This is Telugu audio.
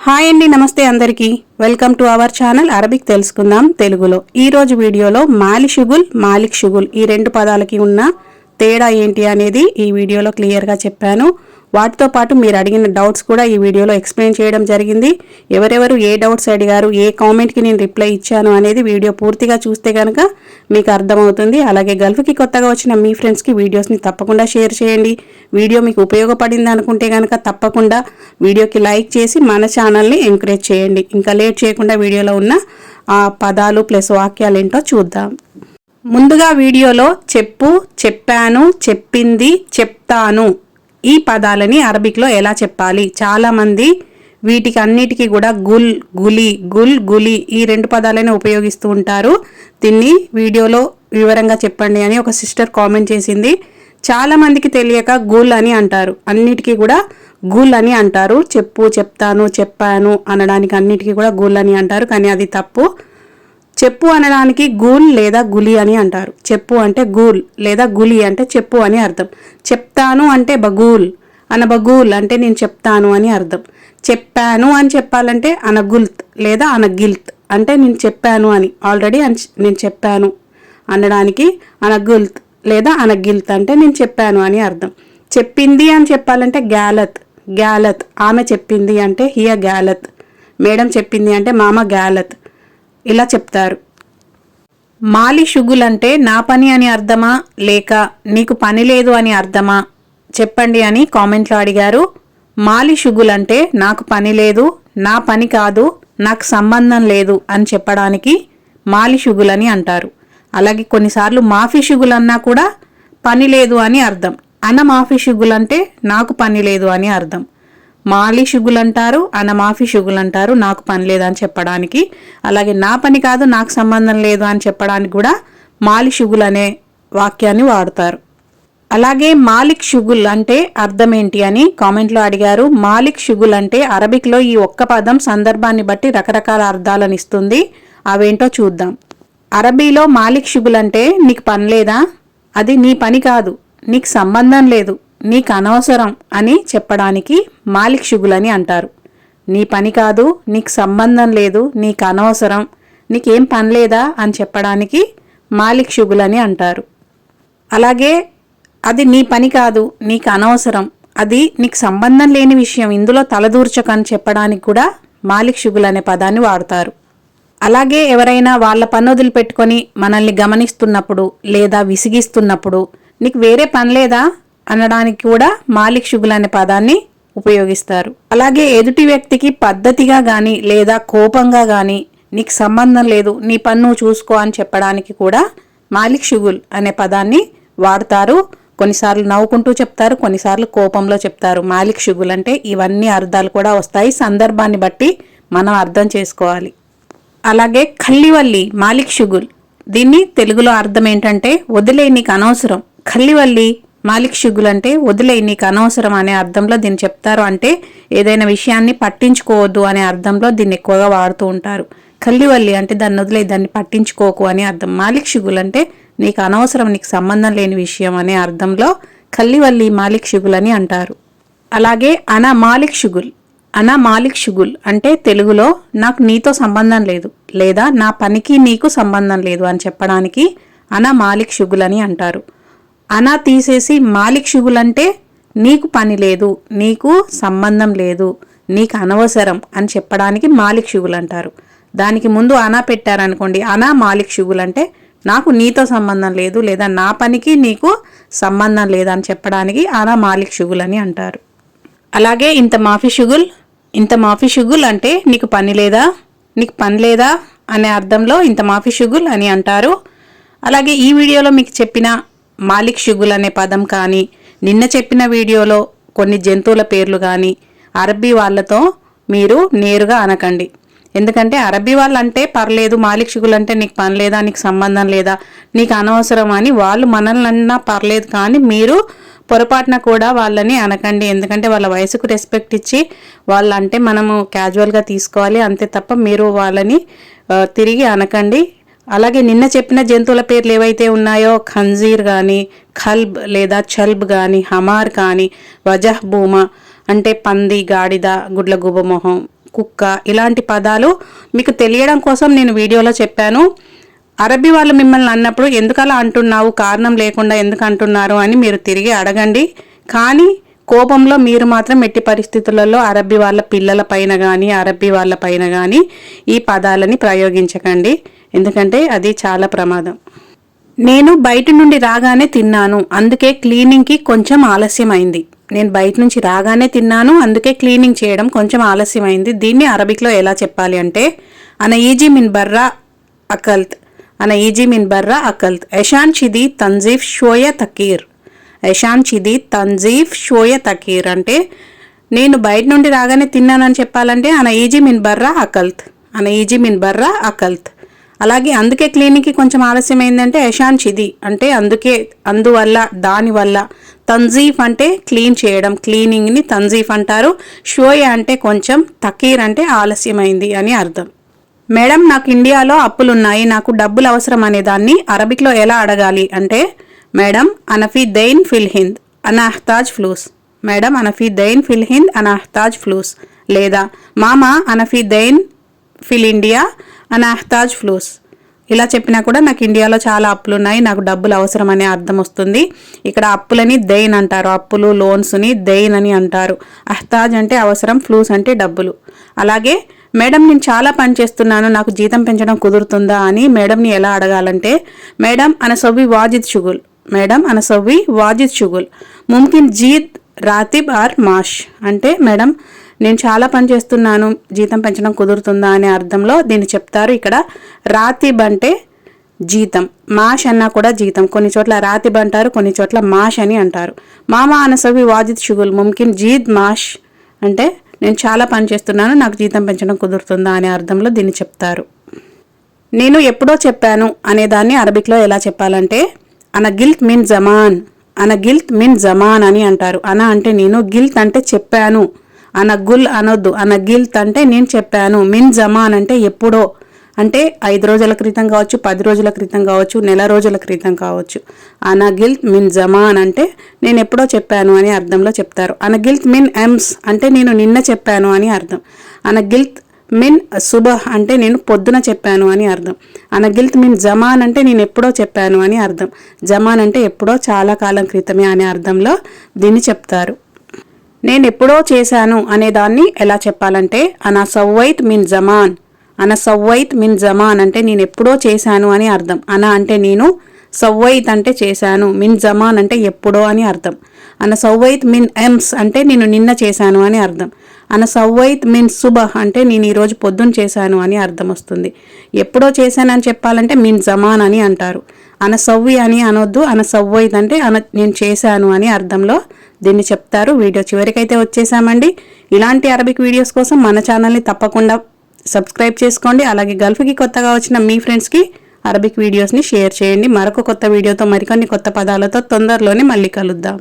హాయ్ అండి, నమస్తే అందరికీ. Welcome to our channel Arabic తెలుసుకుందాం తెలుగులో. ఈ రోజు వీడియోలో మాలిషుగుల్, మాలిక్ షుగుల్ ఈ రెండు పదాలకి ఉన్న తేడా ఏంటి అనేది ఈ వీడియోలో క్లియర్గా చెప్పాను. వాటితో పాటు మీరు అడిగిన డౌట్స్ కూడా ఈ వీడియోలో ఎక్స్ప్లెయిన్ చేయడం జరిగింది. ఎవరెవరు ఏ డౌట్స్ అడిగారు, ఏ కామెంట్కి నేను రిప్లై ఇచ్చాను అనేది వీడియో పూర్తిగా చూస్తే కనుక మీకు అర్థమవుతుంది. అలాగే గల్ఫ్కి కొత్తగా వచ్చిన మీ ఫ్రెండ్స్కి వీడియోస్ని తప్పకుండా షేర్ చేయండి. వీడియో మీకు ఉపయోగపడింది అనుకుంటే కనుక తప్పకుండా వీడియోకి లైక్ చేసి మన ఛానల్ని ఎంకరేజ్ చేయండి. ఇంకా లేట్ చేయకుండా వీడియోలో ఉన్న ఆ పదాలు ప్లస్ వాక్యాలు ఏంటో చూద్దాం. ముందుగా వీడియోలో చెప్పు, చెప్పాను, చెప్పింది, చెప్తాను ఈ పదాలని అరబిక్లో ఎలా చెప్పాలి. చాలామంది వీటికి అన్నిటికీ కూడా గుల్, గులి, గుల్, గులి ఈ రెండు పదాలనే ఉపయోగిస్తూ ఉంటారు. దీన్ని వీడియోలో వివరంగా చెప్పండి అని ఒక సిస్టర్ కామెంట్ చేసింది. చాలామందికి తెలియక గుల్ అని అంటారు. అన్నిటికీ కూడా గుల్ అని అంటారు. చెప్పు, చెప్తాను, చెప్పాను అనడానికి అన్నిటికీ కూడా గుల్ అని అంటారు. కానీ అది తప్పు. చెప్పు అనడానికి గూల్ లేదా గులి అని అంటారు. చెప్పు అంటే గూల్ లేదా గులి అంటే చెప్పు అని అర్థం. చెప్తాను అంటే బగూల్, అనబగూల్ అంటే నేను చెప్తాను అని అర్థం. చెప్పాను అని చెప్పాలంటే అనగుల్త్ లేదా అనగిల్త్ అంటే నేను చెప్పాను అని, ఆల్రెడీ నేను చెప్పాను అనడానికి అనగుల్త్ లేదా అనగిల్త్ అంటే నేను చెప్పాను అని అర్థం. చెప్పింది అని చెప్పాలంటే గ్యాలత్, గ్యాలత్ ఆమె చెప్పింది అంటే హియ గ్యాలత్, మేడం చెప్పింది అంటే మామ గ్యాలత్ ఇలా చెప్తారు. మాలి షుగుల్ అంటే నా పని అని అర్థమా లేక నీకు పని లేదు అని అర్థమా చెప్పండి అని కామెంట్లో అడిగారు. మాలి షుగుల్ అంటే నాకు పని లేదు, నా పని కాదు, నాకు సంబంధం లేదు అని చెప్పడానికి మాలి షుగుల్ అని అంటారు. అలాగే కొన్నిసార్లు మాఫీ షుగుల్ అన్నా కూడా పని లేదు అని అర్థం. అన మాఫీ షుగుల్ అంటే నాకు పని లేదు అని అర్థం. మాలి షుగుల్ అంటారు, అన మాఫీ షుగుల్ అంటారు నాకు పని లేదని చెప్పడానికి. అలాగే నా పని కాదు, నాకు సంబంధం లేదు అని చెప్పడానికి కూడా మాలి షుగుల్ అనే వాక్యాన్ని వాడతారు. అలాగే మాలిక్ షుగుల్ అంటే అర్థం ఏంటి అని కామెంట్లో అడిగారు. మాలిక్ షుగుల్ అంటే అరబిక్లో ఈ ఒక్క పదం సందర్భాన్ని బట్టి రకరకాల అర్థాలను ఇస్తుంది. అవేంటో చూద్దాం. అరబీలో మాలిక్ షుగుల్ అంటే నీకు పని లేదా, అది నీ పని కాదు, నీకు సంబంధం లేదు, నీకు అనవసరం అని చెప్పడానికి మాలిక్ షుగుల్ అని అంటారు. నీ పని కాదు, నీకు సంబంధం లేదు, నీకు అనవసరం, నీకేం పని లేదా అని చెప్పడానికి మాలిక్ షుగుల్ అని అంటారు. అలాగే అది నీ పని కాదు, నీకు అనవసరం, అది నీకు సంబంధం లేని విషయం, ఇందులో తలదూర్చకు అని చెప్పడానికి కూడా మాలిక్ షుగుల్ అనే పదాన్ని వాడతారు. అలాగే ఎవరైనా వాళ్ళ పని వదిలిపెట్టుకొని మనల్ని గమనిస్తున్నప్పుడు లేదా విసిగిస్తున్నప్పుడు నీకు వేరే పని లేదా అనడానికి కూడా మాలిక్ షుగుల్ అనే పదాన్ని ఉపయోగిస్తారు. అలాగే ఎదుటి వ్యక్తికి పద్ధతిగా కానీ లేదా కోపంగా కానీ నీకు సంబంధం లేదు, నీ పని నువ్వు చూసుకో అని చెప్పడానికి కూడా మాలిక్ షుగుల్ అనే పదాన్ని వాడతారు. కొన్నిసార్లు నవ్వుకుంటూ చెప్తారు, కొన్నిసార్లు కోపంలో చెప్తారు. మాలిక్ షుగుల్ అంటే ఇవన్నీ అర్థాలు కూడా వస్తాయి. సందర్భాన్ని బట్టి మనం అర్థం చేసుకోవాలి. అలాగే ఖల్లివల్లి మాలిక్ షుగుల్, దీన్ని తెలుగులో అర్థం ఏంటంటే వదిలే నీకు అనవసరం. ఖల్లివల్లి మాలిక్ షుగుల్ అంటే వదిలే నీకు అనవసరం అనే అర్థంలో దీన్ని చెప్తారు. అంటే ఏదైనా విషయాన్ని పట్టించుకోవద్దు అనే అర్థంలో దీన్ని ఎక్కువగా వాడుతూ ఉంటారు. ఖల్లివల్లి అంటే దాన్ని వదిలే, దాన్ని పట్టించుకోకు అని అర్థం. మాలిక్ షుగుల్ అంటే నీకు అనవసరం, నీకు సంబంధం లేని విషయం అనే అర్థంలో ఖల్లివల్లి మాలిక్ షుగుల్ అని అంటారు. అలాగే అన మాలిక్ షుగుల్, అన మాలిక్ షుగుల్ అంటే తెలుగులో నాకు నీతో సంబంధం లేదు లేదా నా పనికి నీకు సంబంధం లేదు అని చెప్పడానికి అన మాలిక్ షుగుల్ అని అంటారు. అనా తీసేసి మాలిక్ షుగుల్ అంటే నీకు పని లేదు, నీకు సంబంధం లేదు, నీకు అనవసరం అని చెప్పడానికి మాలిక్ షుగుల్ అంటారు. దానికి ముందు అనా పెట్టారనుకోండి, అనా మాలిక్ షుగుల్ అంటే నాకు నీతో సంబంధం లేదు లేదా నా పనికి నీకు సంబంధం లేదని చెప్పడానికి అనా మాలిక్ షుగుల్ అని అంటారు. అలాగే ఇంత మాఫీ షుగుల్, ఇంత మాఫీ షుగుల్ అంటే నీకు పని లేదా, నీకు పని లేదా అనే అర్థంలో ఇంత మాఫీ షుగుల్ అని అంటారు. అలాగే ఈ వీడియోలో మీకు చెప్పిన మాలిక్ షుగుల్ అనే పదం కానీ నిన్న చెప్పిన వీడియోలో కొన్ని జంతువుల పేర్లు కానీ అరబ్బీ వాళ్ళతో మీరు నేరుగా అనకండి. ఎందుకంటే అరబ్బీ వాళ్ళు అంటే పర్లేదు, మాలిక్ షుగుల్ అంటే నీకు పని లేదా, నీకు సంబంధం లేదా, నీకు అనవసరం అని వాళ్ళు మనల్ని అన్నా పర్లేదు, కానీ మీరు పొరపాటున కూడా వాళ్ళని అనకండి. ఎందుకంటే వాళ్ళ వయసుకు రెస్పెక్ట్ ఇచ్చి వాళ్ళంటే మనము క్యాజువల్గా తీసుకోవాలి, అంతే తప్ప మీరు వాళ్ళని తిరిగి అనకండి. అలాగే నిన్న చెప్పిన జంతువుల పేర్లు ఏవైతే ఉన్నాయో ఖంజీర్ కానీ, ఖల్బ్ లేదా చల్బ్ కానీ, హమార్ కానీ, వజహ్ బూమా అంటే పంది, గాడిద, గుడ్ల గుబమొహం, కుక్క ఇలాంటి పదాలు మీకు తెలియడం కోసం నేను వీడియోలో చెప్పాను. అరబ్బీ వాళ్ళు మిమ్మల్ని అన్నప్పుడు ఎందుకలా అంటున్నావు, కారణం లేకుండా ఎందుకు అంటున్నారు అని మీరు తిరిగి అడగండి. కానీ కోపంలో మీరు మాత్రం ఎట్టి పరిస్థితులలో అరబ్బీ వాళ్ళ పిల్లల పైన కానీ అరబ్బీ వాళ్ళ పైన కానీ ఈ పదాలని ప్రయోగించకండి, ఎందుకంటే అది చాలా ప్రమాదం. నేను బయట నుండి రాగానే తిన్నాను, అందుకే క్లీనింగ్కి కొంచెం ఆలస్యమైంది. నేను బయట నుంచి రాగానే తిన్నాను, అందుకే క్లీనింగ్ చేయడం కొంచెం ఆలస్యమైంది. దీన్ని అరబిక్లో ఎలా చెప్పాలి అంటే అన ఈజీ మిన్ బర్రా అకల్త్, అన ఈజీ మిన్ బర్రా అకల్త్, ఎషాన్ చిది తంజీఫ్ షోయ తకీర్. ఎషాన్ చిది తంజీఫ్ షోయ తకీర్ అంటే నేను బయట నుండి రాగానే తిన్నానని చెప్పాలంటే అన ఈజీ మిన్ బర్రా అకల్త్, అన ఈజీ మిన్ బర్రా అకల్త్. అలాగే అందుకే క్లీనింగ్కి కొంచెం ఆలస్యమైందంటే ఎషాన్ చిది అంటే అందుకే, అందువల్ల, దానివల్ల. తంజీఫ్ అంటే క్లీన్ చేయడం, క్లీనింగ్ని తంజీఫ్ అంటారు. షోయ అంటే కొంచెం, తకీర్ అంటే ఆలస్యమైంది అని అర్థం. మేడం నాకు ఇండియాలో అప్పులున్నాయి, నాకు డబ్బులు అవసరం అనే దాన్ని అరబిక్లో ఎలా అడగాలి అంటే మేడం అనఫీ దైన్ ఫిల్ హింద్ అనహ్తాజ్ ఫ్లూస్, మేడం అనఫీ దైన్ ఫిల్ హింద్ అనహ్తాజ్ ఫ్లూస్, లేదా మామా అనఫీ దైన్ ఫిల్ ఇండియా అనహ్తాజ్ ఫ్లూస్. ఇలా చెప్పినా కూడా నాకు ఇండియాలో చాలా అప్పులు ఉన్నాయి, నాకు డబ్బులు అవసరం అనే అర్థం వస్తుంది. ఇక్కడ అప్పులని దైన్ అంటారు, అప్పులు లోన్స్ని దైన్ అని అంటారు. అహ్తాజ్ అంటే అవసరం, ఫ్లూస్ అంటే డబ్బులు. అలాగే మేడం నేను చాలా పని చేస్తున్నాను, నాకు జీతం పెంచడం కుదురుతుందా అని మేడంని ఎలా అడగాలంటే మేడం అనసవ్వి వాజిద్ షుగుల్, మేడం అనసవ్వి వాజిద్ షుగుల్, ముమ్కిన్ జీద్ రాతిబ్ ఆర్ మాష్ అంటే మేడం నేను చాలా పని చేస్తున్నాను, జీతం పెంచడం కుదురుతుందా అనే అర్థంలో దీన్ని చెప్తారు. ఇక్కడ రాతిబ్ అంటే జీతం, మాష్ అన్నా కూడా జీతం. కొన్ని చోట్ల రాతిబ్ అంటారు, కొన్ని చోట్ల మాష్ అని అంటారు. మామా అనసవి వాజిద్ షుగుల్ ముమ్కిన్ జీద్ మాష్ అంటే నేను చాలా పని చేస్తున్నాను, నాకు జీతం పెంచడం కుదురుతుందా అనే అర్థంలో దీన్ని చెప్తారు. నేను ఎప్పుడో చెప్పాను అనేదాన్ని అరబిక్లో ఎలా చెప్పాలంటే అన గిల్త్ మిన్ జమాన్, అన గిల్త్ మిన్ జమాన్ అని అంటారు. అన అంటే నేను, గిల్త్ అంటే చెప్పాను, అన గుల్ అనొద్దు, అన గిల్త్ అంటే నేను చెప్పాను, మిన్ జమాన్ అంటే ఎప్పుడో, అంటే 5 రోజుల క్రితం కావచ్చు, 10 రోజుల క్రితం కావచ్చు, నెల రోజుల క్రితం కావచ్చు. అన గిల్త్ మిన్ జమాన్ అంటే నేను ఎప్పుడో చెప్పాను అని అర్థంలో చెప్తారు. అన గిల్త్ మిన్ ఎమ్స్ అంటే నేను నిన్న చెప్పాను అని అర్థం. అన గిల్త్ మిన్ సుబహ్ అంటే నేను పొద్దున చెప్పాను అని అర్థం. అన గిల్త్ మిన్ జమాన్ అంటే నేను ఎప్పుడో చెప్పాను అని అర్థం. జమాన్ అంటే ఎప్పుడో, చాలా కాలం క్రితమే అనే అర్థంలో దీన్ని చెప్తారు. నేను ఎప్పుడో చేశాను అనేదాన్ని ఎలా చెప్పాలంటే అన సవ్వైత్ మిన్ జమాన్, అన సవ్వైత్ మిన్ జమాన్ అంటే నేను ఎప్పుడో చేశాను అని అర్థం. అన అంటే నేను, సవ్వైత్ అంటే చేశాను, మిన్ జమాన్ అంటే ఎప్పుడో అని అర్థం. అన సవ్వైత్ మిన్ ఎమ్స్ అంటే నేను నిన్న చేశాను అని అర్థం. అన సవ్వైత్ మిన్ సుబహ్ అంటే నేను ఈరోజు పొద్దున్న చేశాను అని అర్థం వస్తుంది. ఎప్పుడో చేశానని చెప్పాలంటే మిన్ జమాన్ అని అంటారు. అన సవ్వి అని అనొద్దు, అన సవ్వైత్ అంటే నేను చేశాను అని అర్థంలో దీన్ని చెప్తారు. వీడియో చివరికైతే వచ్చేసామండి. ఇలాంటి అరబిక్ వీడియోస్ కోసం మన ఛానల్ని తప్పకుండా సబ్స్క్రైబ్ చేసుకోండి. అలాగే గల్ఫ్కి కొత్తగా వచ్చిన మీ ఫ్రెండ్స్కి అరబిక్ వీడియోస్ని షేర్ చేయండి. మరొక కొత్త వీడియోతో మరికొన్ని కొత్త పదాలతో తొందరలోనే మళ్ళీ కలుద్దాం.